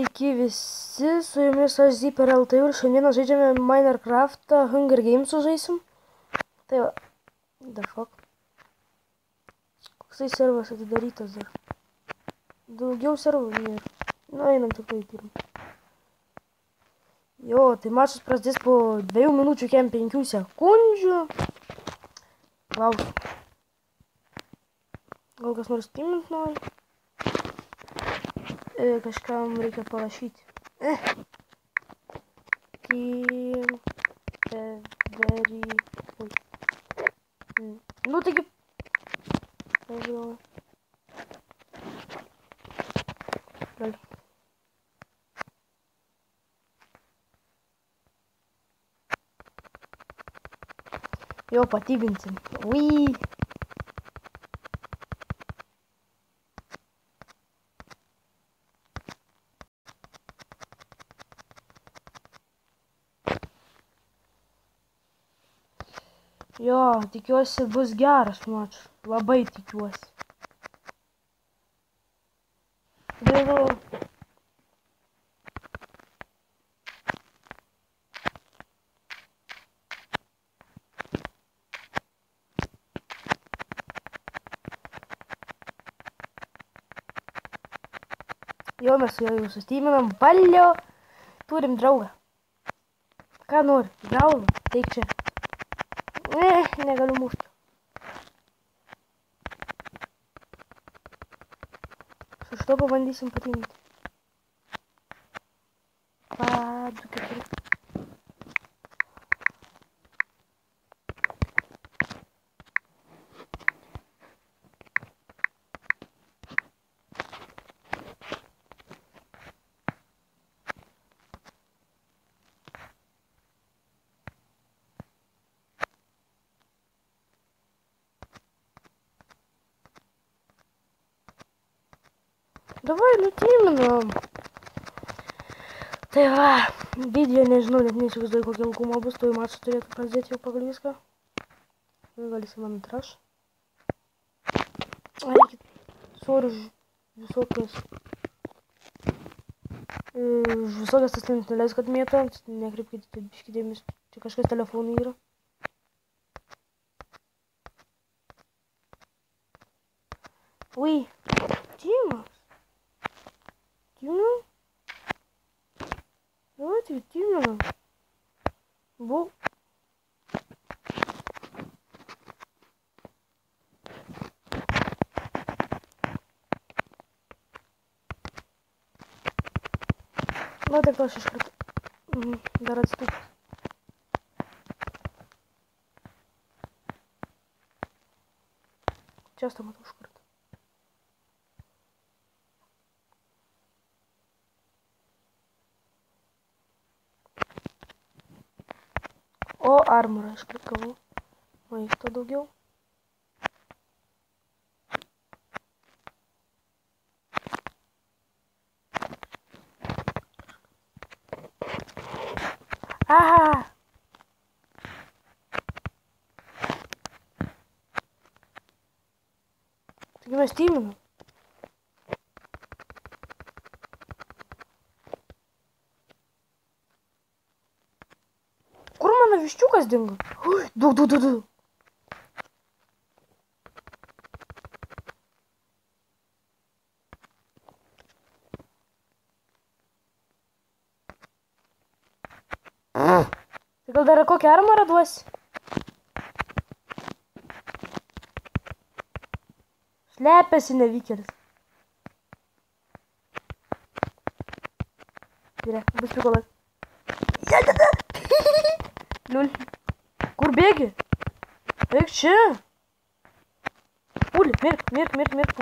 Sveiki visi, su jumis aš Zyper LT ir šiandieną žaidžiame Minecraftą Hunger Games žaisim. Tai va, dar fuck. Koksai servas atidarytas dar. Daugiau servų nėra. Na, einam tikrai turim. Jo, tai mačas prasidės po 2 minučių kem 5 sekundžių. Laukiu. Gal kas nors timint nori? Kažkam reikia parašyti. Very... Nu taigi... Jo, patybinsim. Ui. Jo, tikiuosi bus geras mačas. Labai tikiuosi. Vėliau. Jo, mes su juo jau sustyminam. Valio. Turim draugą. Ką nori? Galvą? Teik čia. Negaliu mušti. Su šito pabandysim patimti. 2, 4. Давай nutiminam. Tai va, video nežinau, net neįsivaizduoju kokia ilgumo bus, tai mačas turėtų prasidėti jau pagal viską. Galėsim ant traš. Reikia už visokias tas lenteles, kad mėto, nekreipkite biškį dėmesio, čia kažkas telefonai yra. Ui, Timas. Тимон? Давайте Тимона. Бог. Ладно, дальше шкрут. Dar atstup. Часто мы тут шкрут. O, armorą išklikavau. Maisto daugiau. Aha! Taigi mes tyminam. Kur mano viščiukas dingo? Du. Tai gal dar kokią armorą duosi? Slepiasi nevykėlis. Žiūrėk, bus prikolas. Liul. Kur bėgi? Eik čia. Pulį, mirk,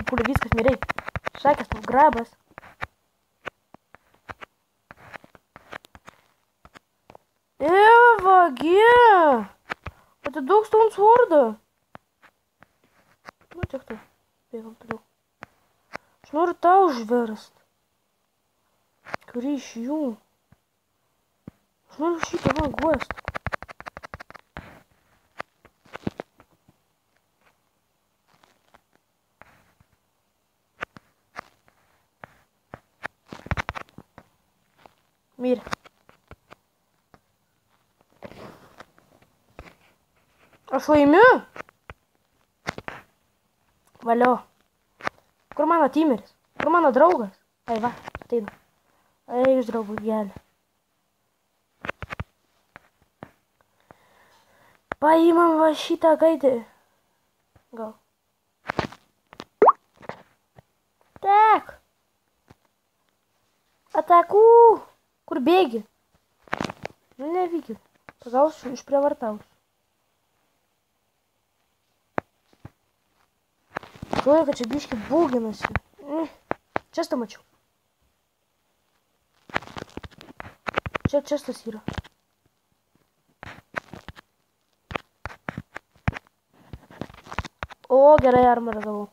pulį, viskas, mirei. Šakės, grabas. Vagie. Atiduok stone swordą. Nu, tiek to. Bėgam toliau. Aš noriu tau užverst. Kurį iš jų? Aš noriu šitą man guost. Mirė. Aš laimiu. Valio. Kur mano timeris? Kur mano draugas? Ai va, ateina. Ai, iš draugų gelį. Paimam va šitą gaidį. Gal. Tek. Atakų. Kur bėgi? Nu, nevykit. Pagausiu, išprievartausiu. Žuoju, kad čia biški būginasi. Čestą mačiau. Čia čestas yra. O, gerai armorą gavau.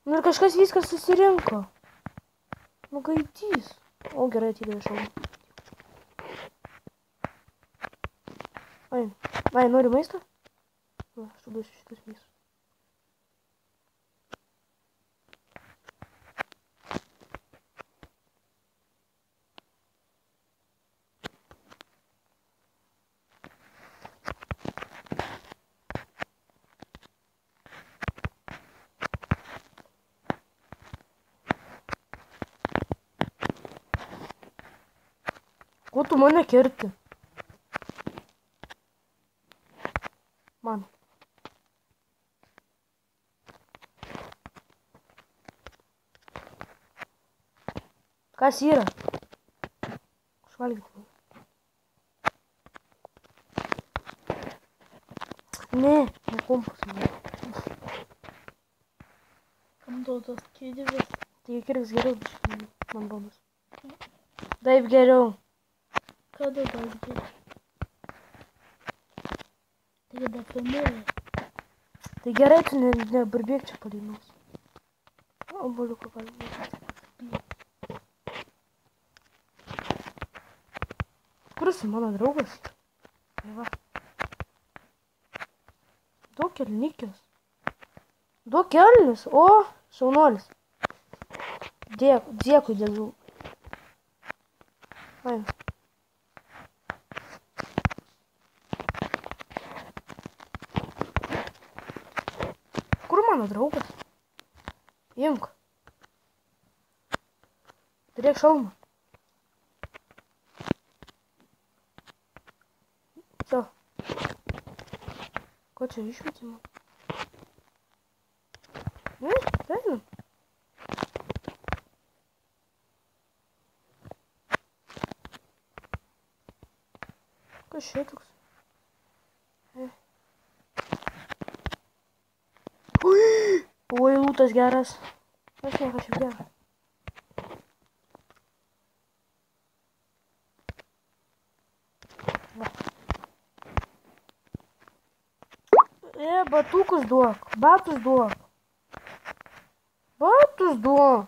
Nu ir kažkas viskas susirinko. Nu gaidys. O, gerai atidavė šalmą. Ai, nori maistą? Va, aš duosiu šitas mėsas. Ko tu mane kerti? Man. Kas yra? Švalgyt. Ne kompas. Kam duotas kirvis? Tai kirvis geriau, man rodos. Taip geriau. Kada baigti? Tai kada filmuoji? Tai gerai, tu nebarbėk čia palainos. O, boliuką galima. Kur esi mano draugas? Va. Duok kelnikės. Duok kelnis. O, šaunuolis. Dėkui, dėdžiu. Ai. Kur mano draugas? Imk. Turėk šalmą. Все. Ko čia išmetimo? Einam. Kas čia toks? Oi, lūtas geras. Aš ne kažkaip geras. Batukus duok. Batus duok. Batus duok.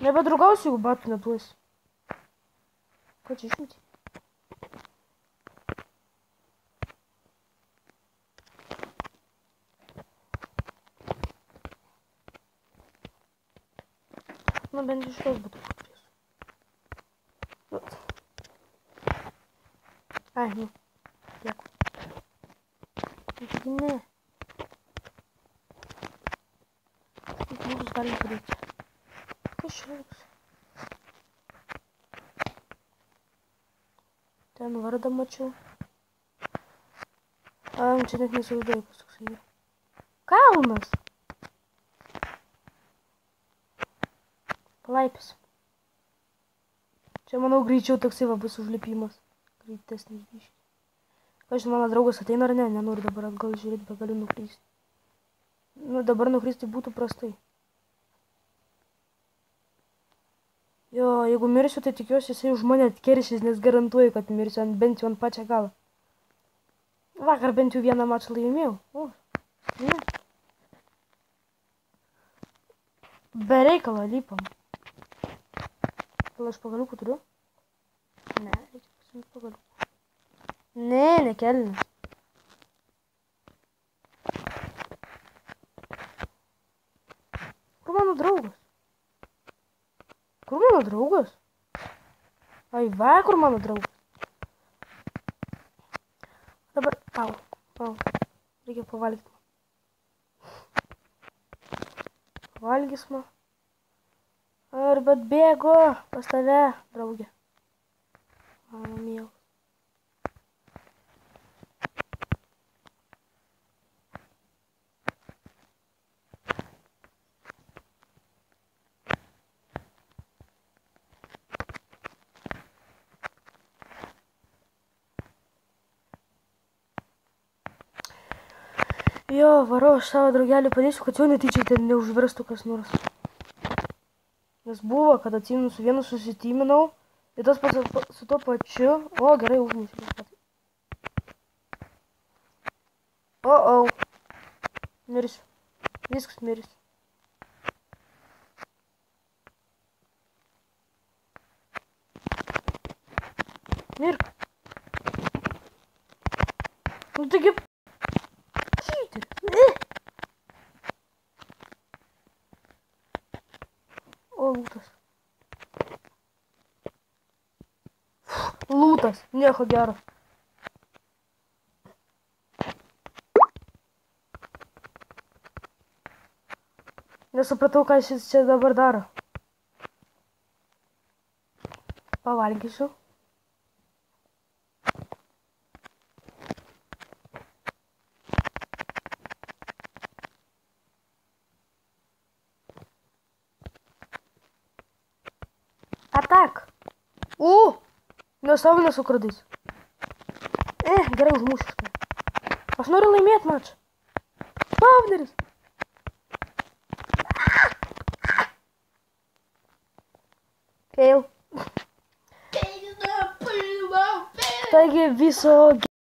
Nebedraugausiu, jeigu batų neduosi. Ko čia išmeti? Nu, bent iš tos batukus turėsiu. Ai, nu. Dėkui. Taigi ne. Kaip mūsų galim turėti. Kas šiauks? Ten vardą mačiau. Čia net nesuvaidėjau, kas toks yra. Kalnas! Palaipis. Čia, manau, greičiau toksai va bus užlipimas. Greitesnis biškis. Kažin, mano draugas ateina ar ne? Nenoriu dabar atgal žiūrėti, bet galiu nukristi. Nu, dabar nukristi būtų prastai. Jo, jeigu mirsiu, tai tikiuosi, jisai už mane atkeršys, nes garantuoju, kad mirsiu bent jau ant pačią galą. Vakar bent jau vieną mačą laimėjau. O, ne. Be reikalo lipam. Gal aš pagaliukų turiu? Ne, reikia pasimti pagaliukų. Ne, nekelnis. mano draugas? Kur mano draugas? Ai, va, kur mano draugas? Dabar, au. Reikia pavalgyti. Pavalgys man. Ar bet bėgo pas tave, draugė. Mano mielas. Jo, varau, aš savo draugelį padėsiu, kad jau netyčiai ten neužverstų kas nors. Nes buvo, kad atsimenu su vienu susitiminau, ir tas pats su to pačiu. O, gerai, užmušiu. O. Mirsiu. Viskas mirsiu. Mirk. Nu taigi... O, lūtas. Lūtas, nieko gero. Nesupratau, ką šis čia dabar daro. Pavalgysiu. Atak! Nesąmonę sukradys. Gerai, užmušiu. Aš noriu laimėti mačą. Spawneris. Fail. Taigi viso